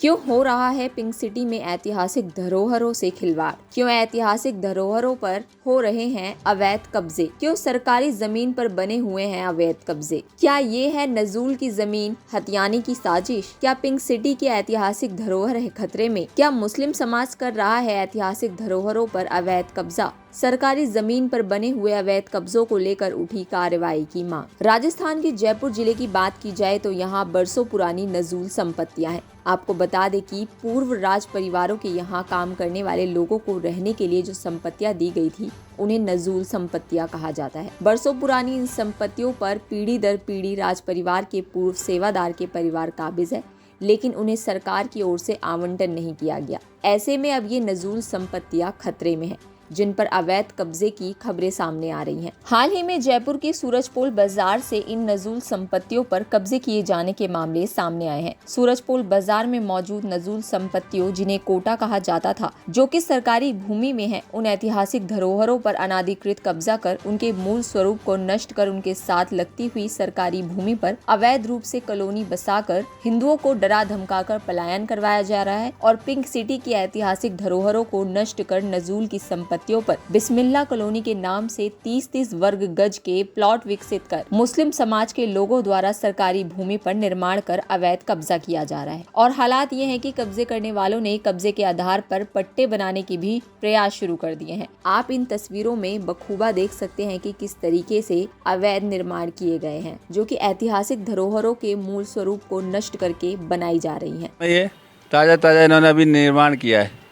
क्यों हो रहा है पिंक सिटी में ऐतिहासिक धरोहरों से खिलवाड़? क्यों ऐतिहासिक धरोहरों पर हो रहे हैं अवैध कब्जे? क्यों सरकारी जमीन पर बने हुए हैं अवैध कब्जे? क्या ये है नजूल की जमीन हथियाने की साजिश? क्या पिंक सिटी की ऐतिहासिक धरोहर है खतरे में? क्या मुस्लिम समाज कर रहा है ऐतिहासिक धरोहरों पर अवैध कब्जा? सरकारी जमीन पर बने हुए अवैध कब्जों को लेकर उठी कार्रवाई की मांग। राजस्थान के जयपुर जिले की बात की जाए तो यहाँ बरसों पुरानी नजूल संपत्तियां हैं। आपको बता दें कि पूर्व राज परिवारों के यहाँ काम करने वाले लोगों को रहने के लिए जो संपत्तियां दी गई थी उन्हें नजूल संपत्तियां कहा जाता है। बरसों पुरानी इन संपत्तियों पर पीढ़ी दर पीढ़ी राज परिवार के पूर्व सेवादार के परिवार काबिज है, लेकिन उन्हें सरकार की ओर से आवंटन नहीं किया गया। ऐसे में अब ये नजूल संपत्तियां खतरे में हैं, जिन पर अवैध कब्जे की खबरें सामने आ रही हैं। हाल ही में जयपुर के सूरजपोल बाजार से इन नजूल संपत्तियों पर कब्जे किए जाने के मामले सामने आए हैं। सूरजपोल बाजार में मौजूद नजूल संपत्तियों, जिन्हें कोटा कहा जाता था, जो कि सरकारी भूमि में है, उन ऐतिहासिक धरोहरों पर अनाधिकृत कब्जा कर उनके मूल स्वरूप को नष्ट कर उनके साथ लगती हुई सरकारी भूमि पर अवैध रूप से कॉलोनी बसाकर हिंदुओं को डरा धमकाकर पलायन करवाया जा रहा है और पिंक सिटी की ऐतिहासिक धरोहरों को नष्ट कर नजूल की संपत्तियों पर बिस्मिल्ला कॉलोनी के नाम से 30-30 वर्ग गज के प्लॉट विकसित कर मुस्लिम समाज के लोगों द्वारा सरकारी भूमि पर निर्माण कर अवैध कब्जा किया जा रहा है। और हालात ये हैं कि कब्जे करने वालों ने कब्जे के आधार पर पट्टे बनाने के भी प्रयास शुरू कर दिए हैं। आप इन तस्वीरों में बखूबा देख सकते हैं कि किस तरीके से अवैध निर्माण किए गए हैं, जो कि ऐतिहासिक धरोहरों के मूल स्वरूप को नष्ट करके बनाई जा रही है। ये ताज़ा इन्होंने अभी निर्माण किया है।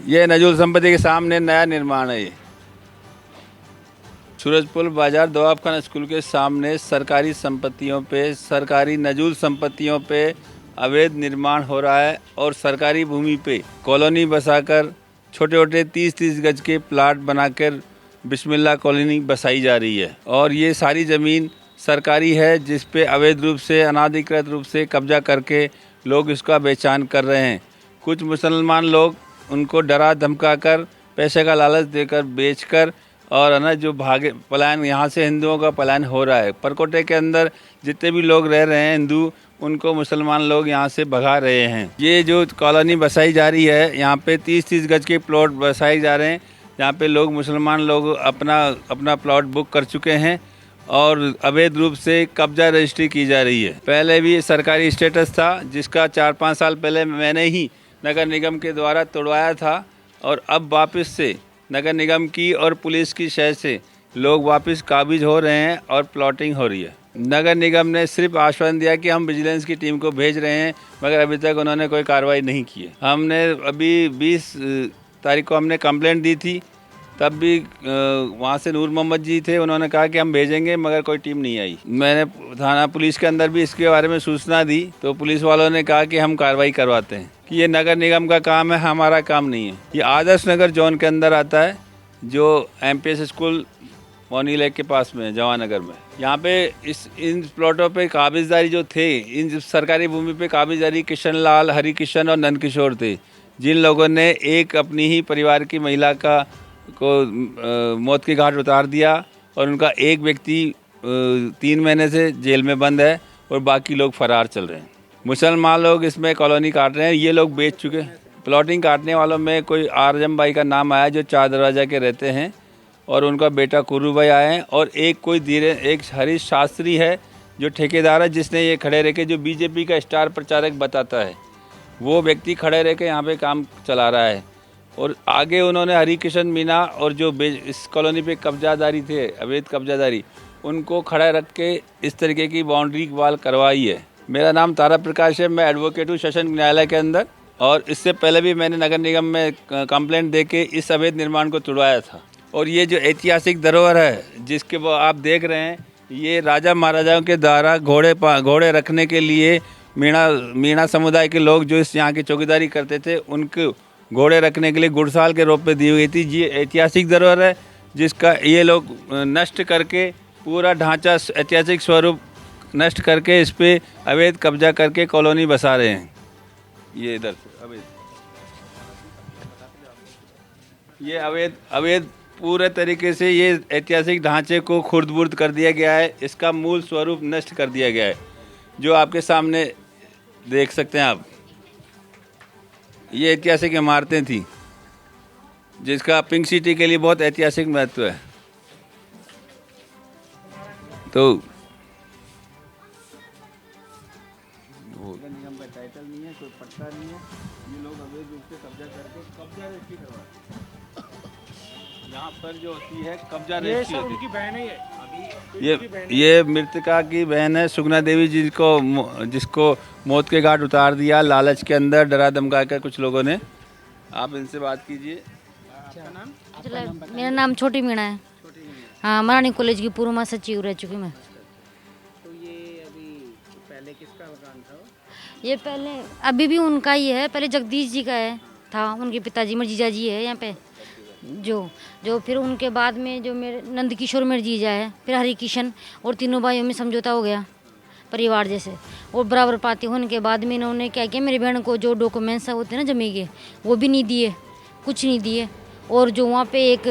ये नजूल संपत्ति के सामने नया निर्माण है। ये सूरजपुल बाजार दोआब खान स्कूल के सामने सरकारी संपत्तियों पे, सरकारी नजूल संपत्तियों पे अवैध निर्माण हो रहा है और सरकारी भूमि पे कॉलोनी बसाकर छोटे छोटे 30-30 गज के प्लाट बनाकर बिस्मिल्ला कॉलोनी बसाई जा रही है। और ये सारी ज़मीन सरकारी है, जिस पे अवैध रूप से, अनाधिकृत रूप से कब्जा करके लोग इसका बेचान कर रहे हैं। कुछ मुसलमान लोग उनको डरा धमका कर, पैसे का लालच देकर बेचकर और ना जो भागे पलायन, यहाँ से हिंदुओं का पलायन हो रहा है। परकोटे के अंदर जितने भी लोग रह रहे हैं हिंदू, उनको मुसलमान लोग यहाँ से भगा रहे हैं। ये जो कॉलोनी बसाई जा रही है, यहाँ पे 30-30 गज के प्लॉट बसाए जा रहे हैं। यहाँ पे लोग, मुसलमान लोग अपना प्लॉट बुक कर चुके हैं और अवैध रूप से कब्जा रजिस्ट्री की जा रही है। पहले भी सरकारी स्टेटस था, जिसका 4-5 साल पहले मैंने ही नगर निगम के द्वारा तोड़वाया था और अब वापस से नगर निगम की और पुलिस की शह से लोग वापस काबिज हो रहे हैं और प्लॉटिंग हो रही है। नगर निगम ने सिर्फ आश्वासन दिया कि हम विजिलेंस की टीम को भेज रहे हैं, मगर अभी तक उन्होंने कोई कार्रवाई नहीं की है। हमने अभी 20 तारीख को हमने कंप्लेंट दी थी, तब भी वहाँ से नूर मोहम्मद जी थे, उन्होंने कहा कि हम भेजेंगे, मगर कोई टीम नहीं आई। मैंने थाना पुलिस के अंदर भी इसके बारे में सूचना दी, तो पुलिस वालों ने कहा कि हम कार्रवाई करवाते हैं, कि ये नगर निगम का काम है, हमारा काम नहीं है। ये आदर्श नगर जोन के अंदर आता है, जो MPS स्कूल मोनी लेक के पास में है, जवानगर में। यहाँ पे इन प्लॉटों पे काबिजदारी जो थे, इन सरकारी भूमि पे काबिजदारी किशन लाल, हरि किशन और नंद किशोर थे, जिन लोगों ने एक अपनी ही परिवार की महिला को मौत की घाट उतार दिया और उनका एक व्यक्ति 3 महीने से जेल में बंद है और बाकी लोग फरार चल रहे हैं। मुसलमान लोग इसमें कॉलोनी काट रहे हैं, ये लोग बेच चुके। प्लॉटिंग काटने वालों में कोई आरजम भाई का नाम आया, जो 4 दरवाजा के रहते हैं, और उनका बेटा कुर्रू भाई आए हैं, और एक हरीश शास्त्री है जो ठेकेदार है, जिसने ये खड़े रह के, जो BJP का स्टार प्रचारक बताता है, वो व्यक्ति खड़े रह के यहाँ पे काम चला रहा है। और आगे उन्होंने हरि किशन मीना और जो इस कॉलोनी पे कब्जादारी थे, अवैध कब्जादारी, उनको खड़ा रख के इस तरीके की बाउंड्री वाल करवाई है। मेरा नाम तारा प्रकाश है, मैं एडवोकेट हूँ सेशन न्यायालय के अंदर, और इससे पहले भी मैंने नगर निगम में कंप्लेंट दे के इस अवैध निर्माण को तुड़वाया था। और ये जो ऐतिहासिक धरोहर है, जिसके वो आप देख रहे हैं, ये राजा महाराजाओं के द्वारा घोड़े रखने के लिए मीणा समुदाय के लोग जो इस यहाँ की चौकीदारी करते थे, उनको घोड़े रखने के लिए गुड़साल के रूप में दी हुई थी। ये ऐतिहासिक धरोहर है, जिसका ये लोग नष्ट करके पूरा ढांचा, ऐतिहासिक स्वरूप नष्ट करके इस पे अवैध कब्जा करके कॉलोनी बसा रहे हैं। ये इधर ये अवैध पूरे तरीके से ये ऐतिहासिक ढांचे को खुर्द-बुर्द कर दिया गया है। इसका मूल स्वरूप नष्ट कर दिया गया है, जो आपके सामने देख सकते हैं आप। ये ऐतिहासिक इमारतें थी जिसका पिंक सिटी के लिए बहुत ऐतिहासिक महत्व है। तो निगम का टाइटल नहीं है, कोई पट्टा नहीं है, ये लोग अवैध रूप से कब्जा करके कब्जा रजिस्ट्री करवा, यहाँ पर जो होती है कब्जा रजिस्ट्री होती है। उनकी बहन है ये मृतका की बहन है सुगना देवी, जिसको मौत के घाट उतार दिया लालच के अंदर, डरा धमका कर कुछ लोगों ने। आप इनसे बात कीजिए। मेरा नाम छोटी मीणा है। हाँ, मरानी कॉलेज की पूर्व महासचिव रह चुकी मैं। तो ये अभी पहले किसका मकान था? ये पहले अभी भी उनका ही है, पहले जगदीश जी का है था, उनके पिताजी मेरे जीजा जी है यहाँ पे, जो फिर उनके बाद में जो मेरे नंद किशोर मेरे जीजा है, फिर हरि किशन, और तीनों भाइयों में समझौता हो गया परिवार जैसे, और बराबर पाती होने के बाद में इन्होंने क्या किया, मेरी बहन को जो डॉक्यूमेंट्स होते हैं ना जमी के, वो भी नहीं दिए, कुछ नहीं दिए। और जो वहाँ पे एक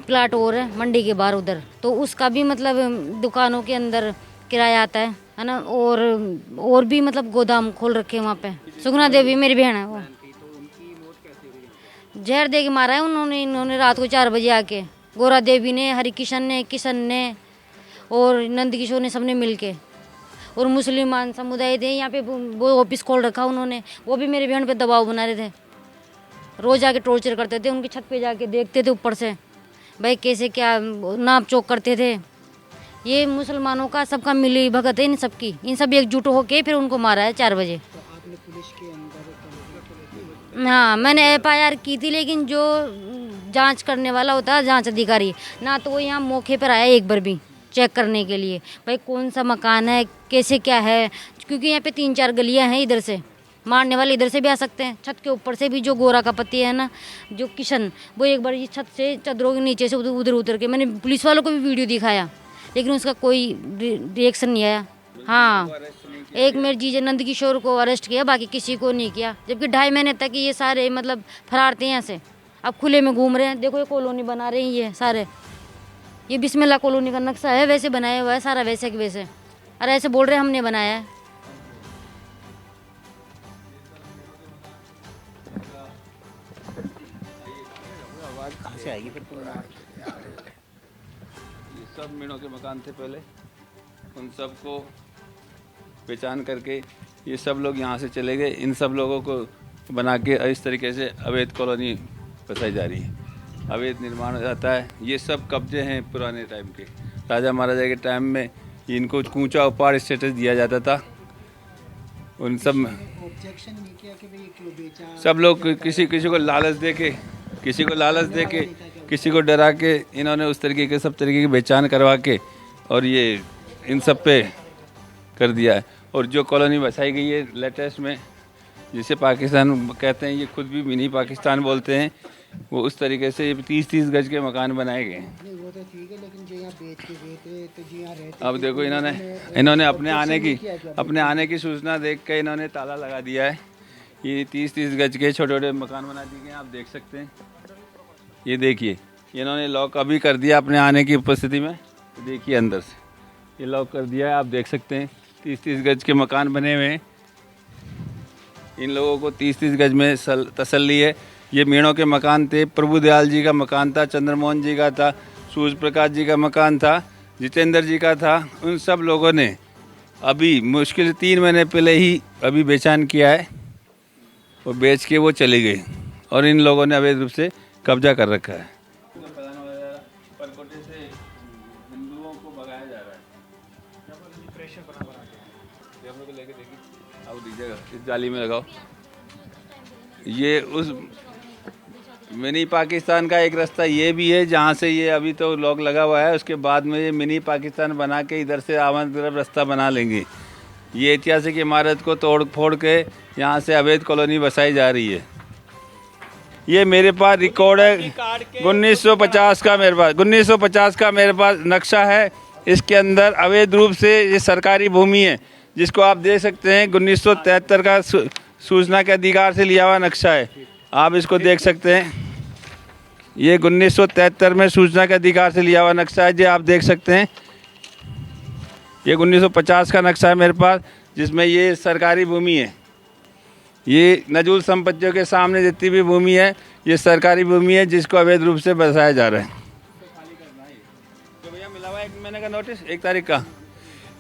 प्लाट और है मंडी के बाहर उधर, तो उसका भी मतलब दुकानों के अंदर किराया आता है ना, और भी मतलब गोदाम खोल रखे हैं वहाँ पे। सुगना देवी मेरी बहन है, वो जहर दे के मारा है इन्होंने रात को 4 बजे आके, गोरा देवी ने, हरि किशन ने और नंद किशोर ने, सबने मिल के। और मुसलमान समुदाय थे यहाँ पे, वो ऑफिस खोल रखा उन्होंने, वो भी मेरी बहन पे दबाव बना रहे थे, रोज आके टॉर्चर करते थे, उनकी छत पे जाके देखते थे ऊपर से भाई कैसे क्या नाप चोक करते थे। ये मुसलमानों का सबका मिली भगत है, इन सब एकजुट होके फिर उनको मारा है 4 बजे। तो आपने पुलिस के अंदर हाँ, मैंने FIR की थी, लेकिन जो जांच करने वाला होता है जांच अधिकारी, ना तो वो यहाँ मौके पर आया एक बार भी चेक करने के लिए भाई कौन सा मकान है, कैसे क्या है, क्योंकि यहाँ पे 3-4 गलियाँ हैं, इधर से मारने वाले इधर से भी आ सकते हैं, छत के ऊपर से भी। जो गोरा का पति है ना, जो किशन, वो एक बार ये छत से चादरों के नीचे से उधर उतर के, मैंने पुलिस वालों को भी वीडियो दिखाया, लेकिन उसका कोई रिएक्शन नहीं आया। हाँ, एक मेरे जीजा नंद किशोर को अरेस्ट किया, बाकी किसी को नहीं किया, जबकि 2.5 महीने तक ये सारे मतलब फरार थे यहाँ से। अब खुले में घूम रहे हैं, देखो ये कॉलोनी बना रहे हैं ये सारे, ये बिस्मिल्लाह कॉलोनी का नक्शा है, वैसे बनाया हुआ है सारा, वैसे के वैसे। अरे ऐसे बोल रहे हैं हमने बनाया है। कहाँ से आएगी फिर? ये सब मीणों के मकान थे पहले, उन सबको पहचान करके ये सब लोग यहाँ से चले गए। इन सब लोगों को बना के इस तरीके से अवैध कॉलोनी बसाई जा रही है, अवैध निर्माण हो जाता है। ये सब कब्जे हैं पुराने टाइम के, राजा महाराजा के टाइम में इनको कूचा उपाड़ स्टेटस दिया जाता था। उन सब में ऑब्जेक्शन नहीं किया कि भाई ये क्यों बेचा? सब लोग किसी को लालच दे के, किसी को डरा के इन्होंने उस तरीके के सब तरीके की पहचान करवा के और ये इन सब पे कर दिया है। और जो कॉलोनी बसाई गई है लेटेस्ट में, जिसे पाकिस्तान कहते हैं, ये खुद भी मिनी पाकिस्तान बोलते हैं, वो उस तरीके से 30-30 गज के मकान बनाए गए हैं। नहीं वो तो ठीक है, लेकिन जो यहाँ बेच के गए थे तो जो यहाँ रहते अब देखो इन्होंने अपने आने की सूचना देख के इन्होंने ताला लगा दिया है। ये 30-30 गज के छोटे छोटे मकान बना दिए गए, आप देख सकते हैं। ये देखिए इन्होंने लॉक अभी कर दिया अपने आने की उपस्थिति में, देखिए अंदर से ये लॉक कर दिया है, आप देख सकते हैं। 30-30 गज के मकान बने हुए हैं, इन लोगों को 30-30 गज में तसल्ली है। ये मीणों के मकान थे, प्रभुदयाल जी का मकान था, चंद्रमोहन जी का था, सूर्य प्रकाश जी का मकान था, जितेंद्र जी का था। उन सब लोगों ने अभी मुश्किल 3 महीने पहले ही अभी बेचान किया है और बेच के वो चले गए, और इन लोगों ने अवैध रूप से कब्जा कर रखा है। परकोटे से हिंदुओं को भगाया जा रहा है, प्रेशर बना के लेके देखिए, आओ दीजिएगा, इस जाली में लगाओ। ये उस मिनी पाकिस्तान का एक रास्ता ये भी है जहाँ से ये अभी तो लॉक लगा हुआ है, उसके बाद में ये मिनी पाकिस्तान बना के इधर से आवन तरफ रास्ता बना लेंगे। ये ऐतिहासिक इमारत को तोड़ फोड़ के यहाँ से अवैध कॉलोनी बसाई जा रही है। ये मेरे पास रिकॉर्ड है 1950 का मेरे पास नक्शा है। इसके अंदर अवैध रूप से ये सरकारी भूमि है, जिसको आप देख सकते हैं 1973 का सूचना के अधिकार से लिया हुआ नक्शा है, आप इसको देख सकते हैं। ये 1973 में सूचना के अधिकार से लिया हुआ नक्शा है, जो आप देख सकते हैं। ये 1950 का नक्शा है मेरे पास, जिसमें ये सरकारी भूमि है, ये नजूल संपत्तियों के सामने जितनी भी भूमि है ये सरकारी भूमि है जिसको अवैध रूप से बसाया जा रहा है। तो भैया मिला हुआ है 1 महीने का नोटिस 1 तारीख का।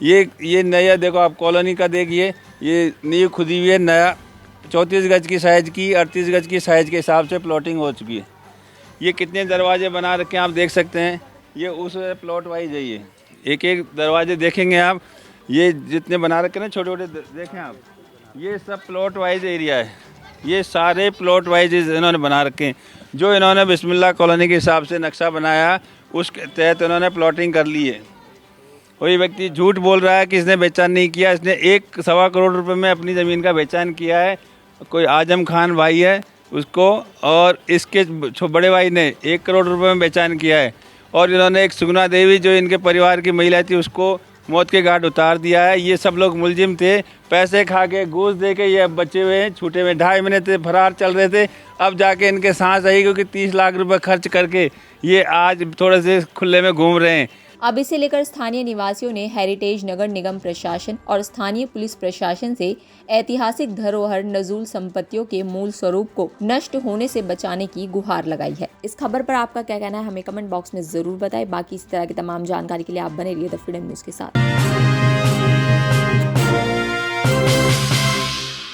ये नया देखो आप कॉलोनी का देखिए, ये नींव खुदी हुई है, नया 34 गज की साइज़ की 38 गज की साइज़ के हिसाब से प्लॉटिंग हो चुकी है। ये कितने दरवाजे बना रखे हैं आप देख सकते हैं। ये उस प्लॉट वाइज है, ये एक एक दरवाजे देखेंगे आप, ये जितने बना रखे हैं ना छोटे छोटे देखें आप, ये सब प्लॉट वाइज एरिया है। ये सारे प्लॉट वाइज इन्होंने बना रखे हैं। जो इन्होंने बिस्मिल्लाह कॉलोनी के हिसाब से नक्शा बनाया उसके तहत इन्होंने प्लॉटिंग कर ली है। कोई व्यक्ति झूठ बोल रहा है कि इसने बेचान नहीं किया, इसने 1-1.25 करोड़ रुपए में अपनी ज़मीन का बेचान किया है। कोई आजम खान भाई है उसको, और इसके बड़े भाई ने 1 करोड़ रुपए में बेचान किया है। और इन्होंने एक सुगना देवी जो इनके परिवार की महिला थी उसको मौत के घाट उतार दिया है। ये सब लोग मुलजिम थे, पैसे खा के घूस दे के ये अब बचे हुए हैं, छूटे हुए 2.5 महीने थे फरार चल रहे थे। अब जाके इनके सांस आई क्योंकि 30 लाख रुपए खर्च करके ये आज थोड़े से खुले में घूम रहे हैं। अब इसे लेकर स्थानीय निवासियों ने हेरिटेज नगर निगम प्रशासन और स्थानीय पुलिस प्रशासन से ऐतिहासिक धरोहर नजूल संपत्तियों के मूल स्वरूप को नष्ट होने से बचाने की गुहार लगाई है। इस खबर पर आपका क्या कहना है हमें कमेंट बॉक्स में जरूर बताएं। बाकी इस तरह की तमाम जानकारी के लिए आप बने रहिए द फ्रीडम न्यूज के साथ।